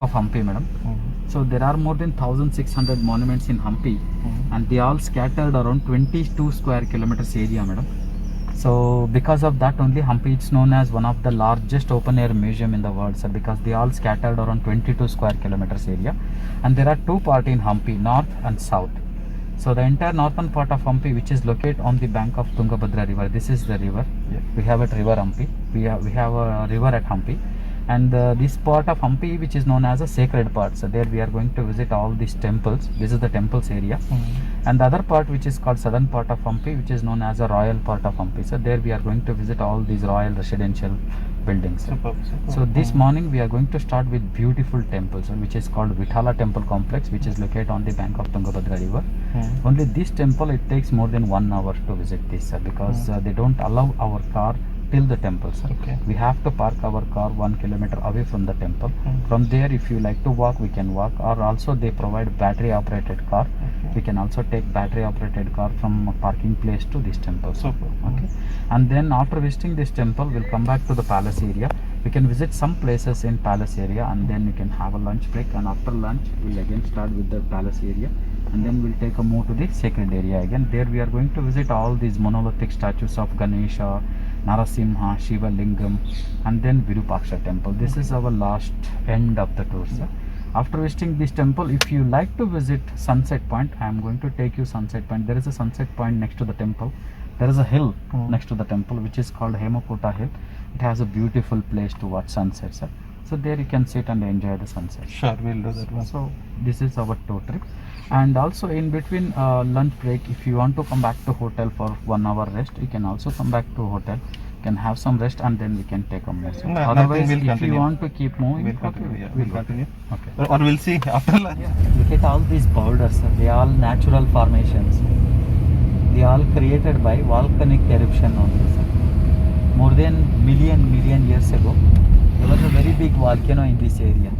of Hampi, madam. So there are more than 1,600 monuments in Hampi, and they all scattered around 22 square kilometers area, madam. So because of that only Hampi is known as one of the largest open air museum in the world, sir, because they all scattered around 22 square kilometers area, and there are two parts in Hampi, north and south. So the entire northern part of Hampi, which is located on the bank of Tungabhadra river, this is the river. Yeah. We have at river Hampi. We have a river at Hampi, and this part of Hampi, which is known as a sacred part. So there we are going to visit all these temples. This is the temples area, and the other part, which is called southern part of Hampi, which is known as a royal part of Hampi. So there we are going to visit all these royal residential buildings. Superb. So this morning we are going to start with beautiful temples, which is called Vithala Temple Complex, which is located on the bank of Tungabhadra river. Only this temple, it takes more than 1 hour to visit this, because they don't allow our car till the temple, sir. Okay. We have to park our car 1 kilometer away from the temple. From there, if you like to walk, we can walk, or also they provide battery operated car. We can also take battery operated car from a parking place to this temple. Super. Okay. And then after visiting this temple, we'll come back to the palace area. We can visit some places in palace area, and then we can have a lunch break, and after lunch we'll again start with the palace area, and then we'll take a move to the sacred area again. There we are going to visit all these monolithic statues of Ganesha, Narasimha, Shiva Lingam, and then Virupaksha temple. This is our last end of the tour, sir. After visiting this temple, if you like to visit Sunset Point, I am going to take you Sunset Point. There is a sunset point next to the temple. There is a hill next to the temple, which is called Hemakota Hill. It has a beautiful place to watch sunset, sir. So there you can sit and enjoy the sunset. Sure, we'll do that one. So this is our tour trip. And also in between lunch break, if you want to come back to hotel for 1 hour rest, you can also come back to hotel. You can have some rest, and then we can take a move. No, Otherwise, we'll if continue. you want to keep moving, We'll continue. Yeah, we'll we'll continue. Okay. Or we'll see after lunch. Look at all these boulders, sir. They are all natural formations. They are all created by volcanic eruption only, sir. More than million years ago, there was a very big volcano in this area.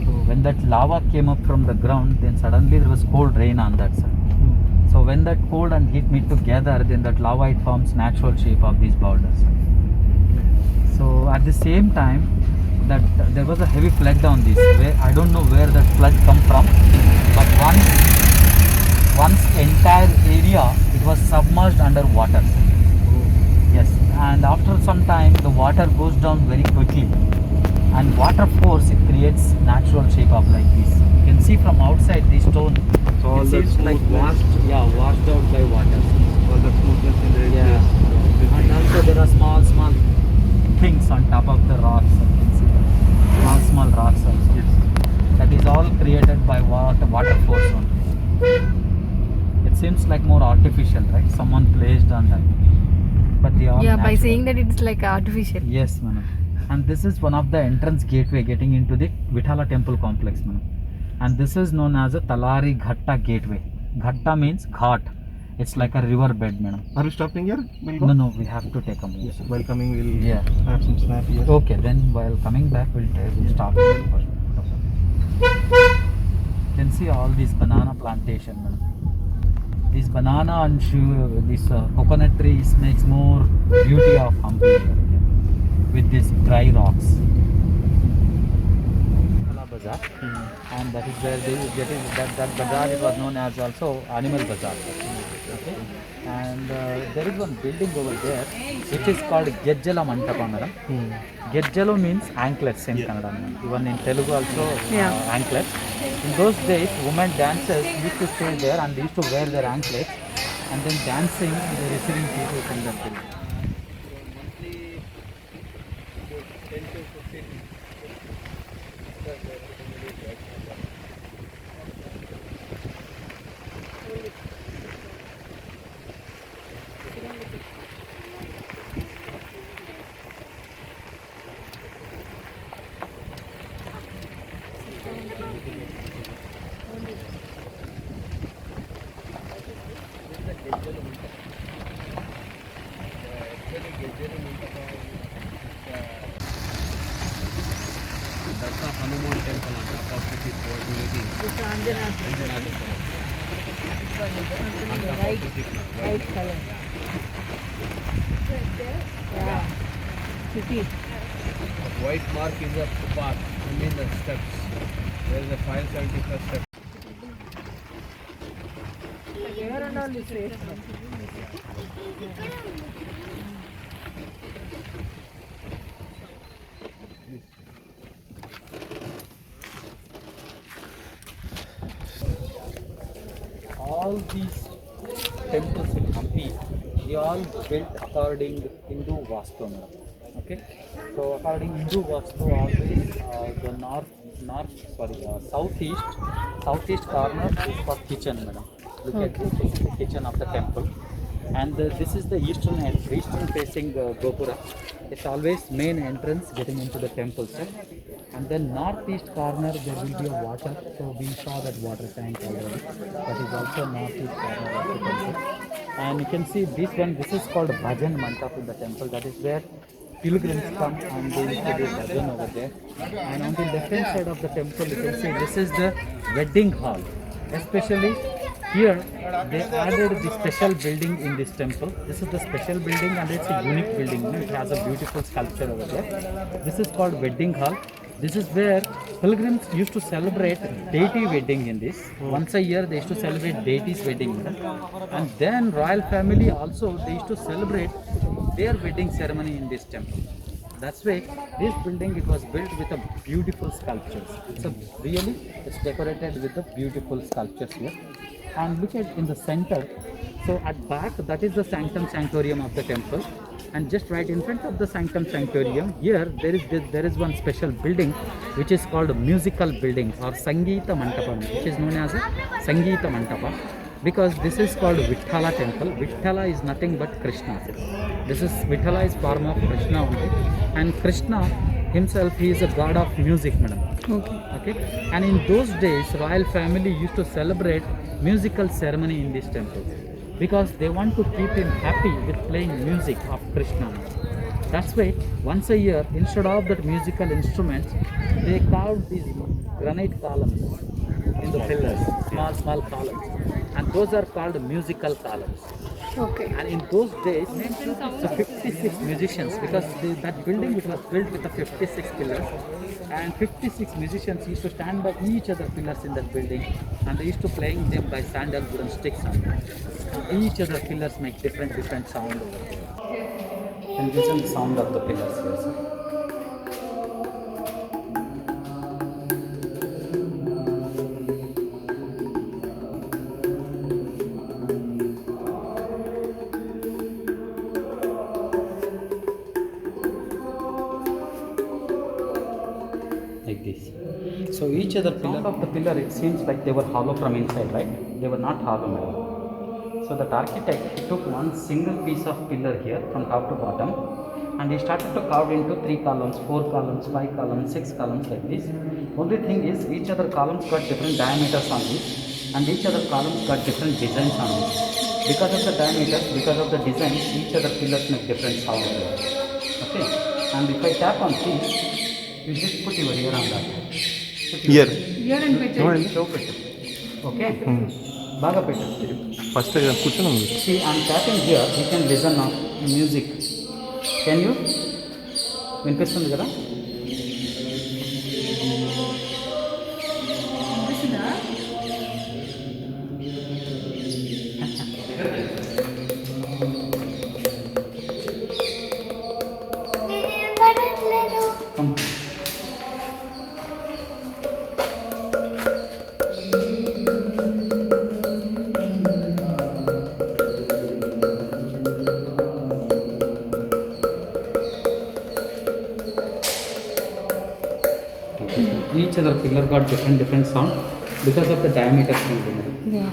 So when that lava came up from the ground, then suddenly there was cold rain on that, sir. So when that cold and heat meet together, then that lava, it forms natural shape of these boulders, sir. So at the same time, that there was a heavy flood down this way. I don't know where that flood come from, but once entire area, it was submerged under water. Yes, and after some time the water goes down very quickly, and water force, it creates natural shape of like this. You can see from outside the stone, So all it that seems like washed out by water. all the smoothness in the Yeah. And also there are small things on top of the rocks. You can see that. Small rocks also. Yes. That is all created by water force only. It seems like more artificial, right? Someone placed on that. But they are Yeah, by natural. saying that it's like artificial. Yes, madam. And this is one of the entrance gateway getting into the Vithala temple complex, madam. And this is known as a Talari Ghatta gateway. Ghatta means ghat. It's like a river bed, madam. Are we stopping here? We'll go? No, we have to take a move. Yes. While coming, we'll Yeah. have some snap here. Okay, then while coming back, we'll stop here first. You can see all these banana plantation, madam. This banana and this coconut trees makes more beauty of Hampi here, with these dry rocks. Bazaar, and that is where they get it. That bazaar, it was known as also animal bazaar. Okay, and there is one building over there which is called Gejjala Mantapa, madam. Gejjalo means anklets in Kannada, madam. Even in Telugu also anklets. In those days, women dancers used to stay there, and they used to wear their anklets and then dancing and receiving people from that building. That's the Hanuman temple on top of it is coordinating. Right color. Yeah. City. White mark is the path, I mean the steps. There is a 570 plus step. All these temples in Hampi, they all built according Hindu Vastu. Okay, so according Hindu Vastu, always the southeast corner is for kitchen, madam. Look at this is the kitchen of the temple, and this is the eastern facing Gopura. It's always main entrance getting into the temple, sir. And then northeast corner there will be a water, so we saw that water tank already. That is also northeast corner of the temple. And you can see this one, this is called Bhajan Mandap in the temple. That is where pilgrims come and they used to do bhajan over there. And on the left hand side of the temple you can see this is the wedding hall. Especially here they added the special building in this temple. This is the special building and it's a unique building. It has a beautiful sculpture over there. This is called wedding hall. This is where pilgrims used to celebrate deity wedding in this. Once a year they used to celebrate deity's wedding. And then royal family also they used to celebrate their wedding ceremony in this temple. That's why this building it was built with a beautiful sculptures. It's decorated with the beautiful sculptures here. And look at in the center. So at back that is the sanctum sanctorium of the temple. And just right in front of the sanctum sanctorium, here there is one special building which is called musical building or Sangeeta Mantapa, which is known as a Sangeeta Mantapa, because this is called Vithala temple. Vithala is nothing but Krishna. Vithala is form of Krishna only, and Krishna himself he is a god of music, madam. Okay. And in those days, royal family used to celebrate musical ceremony in this temple, because they want to keep him happy with playing music of Krishna. That's why once a year, instead of that musical instruments, they carved these granite columns in the pillars, small columns, and those are called musical columns. Okay. And in those days, so 56 musicians, because that building it was built with the 56 pillars, and 56 musicians used to stand by each other pillars in that building, and they used to playing them by sandal wooden sticks. And each other pillars make different sound over there. And listen the sound of the pillars here, sir. Like this. So each other pillar of the pillar, it seems like they were hollow from inside, right? They were not hollow, madam. So that architect, he took one single piece of pillar here from top to bottom, and he started to carve into 3 columns, 4 columns, 5 columns, 6 columns like this. Only thing is, each other columns got different diameters on this, and each other columns got different designs on this. Because of the diameters, because of the designs, each other pillars make different sound here. Okay. And if I tap on this, you just put your ear on that. Here. Okay. Baga pettu. First కూర్చొని See, I'm tapping here. You can listen now. Music. Can you? వినిపిస్తుంది కదా? Come. Each other pillar got different sound because of the diameter. Yeah.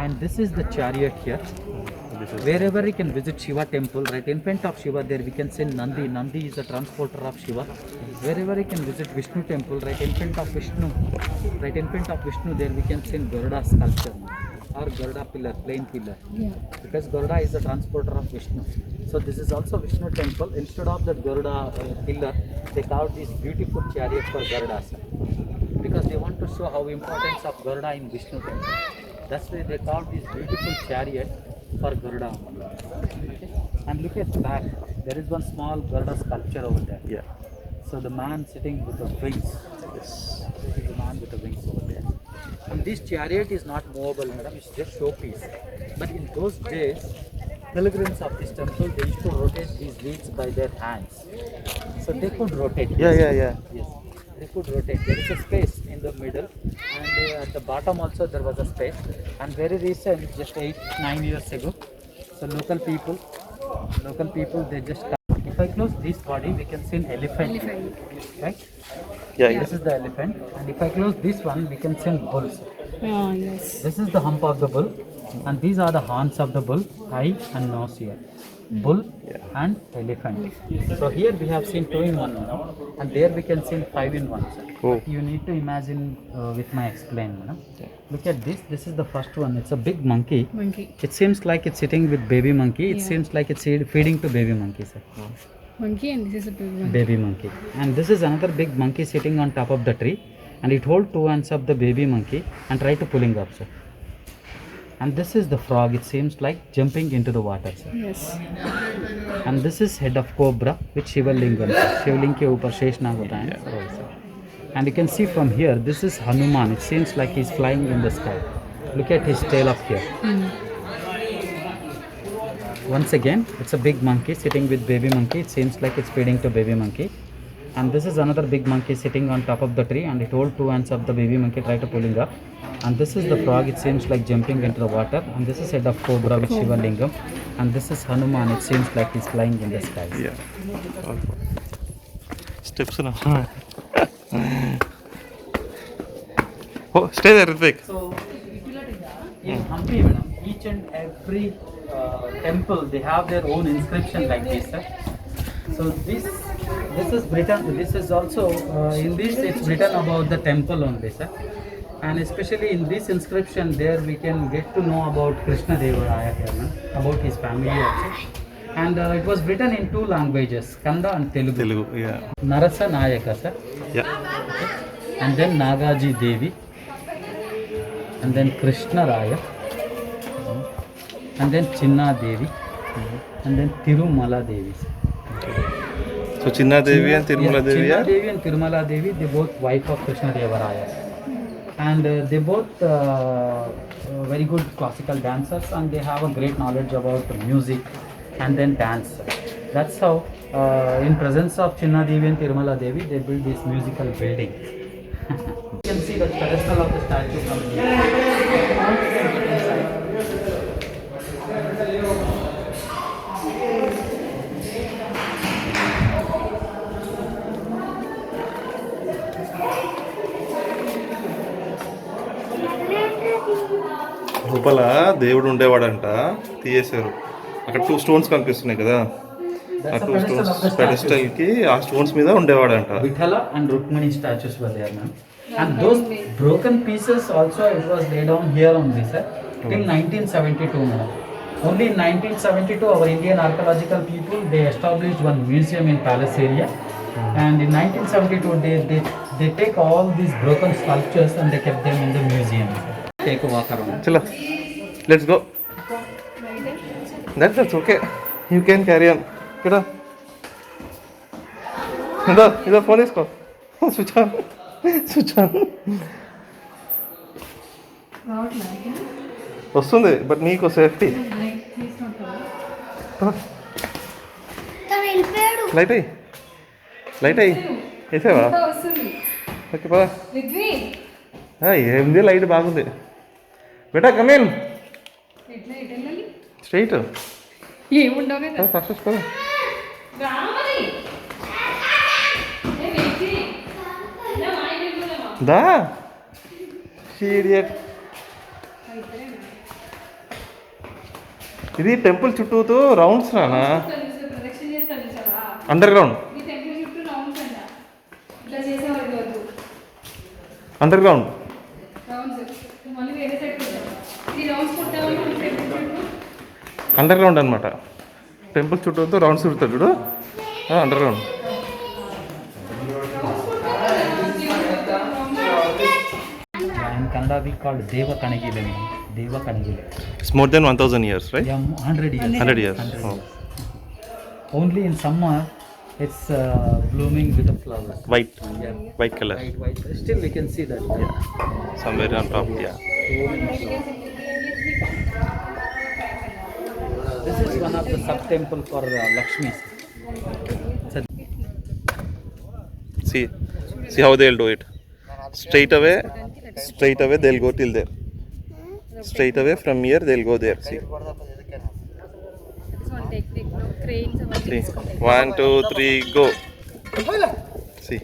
And this is the chariot here. Wherever you can visit Shiva temple, right in front of Shiva there we can see Nandi. Nandi is the transporter of Shiva. Wherever you can visit Vishnu temple, right in front of Vishnu there we can see Garuda sculpture. or Garuda pillar, plain pillar. Yeah. Because Garuda is the transporter of Vishnu. So this is also Vishnu temple. Instead of the Garuda pillar, they carved this beautiful chariot for Garuda, sir. Because they want to show how importance of Garuda in Vishnu temple. That's why they carved this beautiful chariot for Garuda. Okay? And look at back. There is one small Garuda sculpture over there. Yeah. So the man sitting with the wings. Yes. This is the man with the wings over there. And this chariot is not movable, madam. It's just showpiece. But in those days, pilgrims of this temple, they used to rotate these wheels by their hands. So they could rotate. Yeah. Yes, they could rotate. There is a space in the middle, and at the bottom also there was a space. And very recent, just 8-9 years ago, so local people, they just come. If I close this body, we can see an elephant, Elephant. right? Yeah. This is the elephant, and if I close this one, we can see bulls. Oh, yes. This is the hump of the bull, and these are the horns of the bull, eye and nose here. Bull and elephant. So here we have seen 2 in 1 now, and there we can see 5 in 1. Sir. Oh. You need to imagine with my explain, madam. Look at this. This is the first one. It's a big monkey. Monkey. It seems like it's sitting with baby monkey. It Yeah. seems like it's feeding to baby monkey, sir. Monkey, and this is a big one. Baby monkey. And this is another big monkey sitting on top of the tree, and it hold 2 hands of the baby monkey and try to pulling up, sir. And this is the frog. It seems like jumping into the water, sir. Yes. And this is head of cobra with Shiva Lingam. Shivaling ke upar Sheshnag hota hai. And you can see from here, this is Hanuman. It seems like he's flying in the sky. Look at his tail up here. Once again, it's a big monkey sitting with baby monkey. It seems like it's feeding to baby monkey. And this is another big monkey sitting on top of the tree, and it hold 2 hands of the baby monkey try to pulling up. And this is the frog. It seems like jumping into the water. And this is head of cobra with Shiva Lingam. And this is Hanuman. It seems like he's flying in the sky. Yeah. Steps now. Oh, stay there, Ritvik. So, in Hampi, madam, each and every temple, they have their own inscription like this, sir. So this is written. This is also in this. It's written about the temple only, sir. And especially in this inscription, there we can get to know about Krishna Devaraya here, man, about his family also. And it was written in 2 languages, Kannada and Telugu. Telugu, yeah. Narasa Nayaka, sir. Yeah. And then Nagaji Devi. And then Krishna Raya. And then Chinna Devi. And then Tirumala Devi, sir. So Chinna Devi and Tirumala Devi Chinna are? Devi and Tirumala Devi, they both wife of Krishna Devaraya. And they both very good classical dancers, and they have a great knowledge about music and then dance. That's how in presence of Chinna Devi and Tirumala Devi, they built this musical building. You can see the pedestal of the statue from here. లోపల దేవుడు ఉండేవాడంట, తీయేశారు. అక్కడ 2 stones కనిపిస్తున్నాయి కదా, ఆ 2 stones pedestal కి ఆ stones మీద ఉండేవాడంట. Vithala and Rukmini statues were there, ma'am. And those broken pieces also, it was laid down here only, sir, till 1972, ma'am. Only in 1972, our Indian archaeological people, they established one museum in Palace area. And in 1972, they take all these broken sculptures and they kept them in the museum. Take a walk around. చలో, let's go. That's okay. You can carry on. ఇక్కడ ఇదో phone తీసుకో. Switch on. వస్తుంది, but నీకు safety. Light అయ్యి వేసావా? Okay పదా. ఏంది లైట్ బాగుంది. బేటా కమేన్ స్ట్రైట్ ఏముండవు ఫస్ట్ పదా. దా ఇడియట్. ఇది టెంపుల్ చుట్టూతో రౌండ్స్ రానా? Under ground. అండర్ గ్రౌండ్ మళ్ళీ వేరే సైడ్ ఇది రౌండ్స్ కొట్టామని అండర్ గ్రౌండ్ అనమాట. టెంపుల్ చుట్టూతో రౌండ్స్ తిరుగుతాడు చూడు, under ground. In Kannada we call Deva Kanagile. Deva Kanagile. It's more than 1000 years, right? Yeah, 100 years. 100 years. 100 Oh. years. Only in summer it's blooming with the flowers. White, Yeah. white color. White. Still we can see that. Yeah. Somewhere on top, yeah. So many flowers. This is one of the sub temple for Lakshmi. So, See how they'll do it. Straight away they'll go till there. Straight away from here they'll go there. See. This one take no cranes and See. 1, 2, 3, go. See.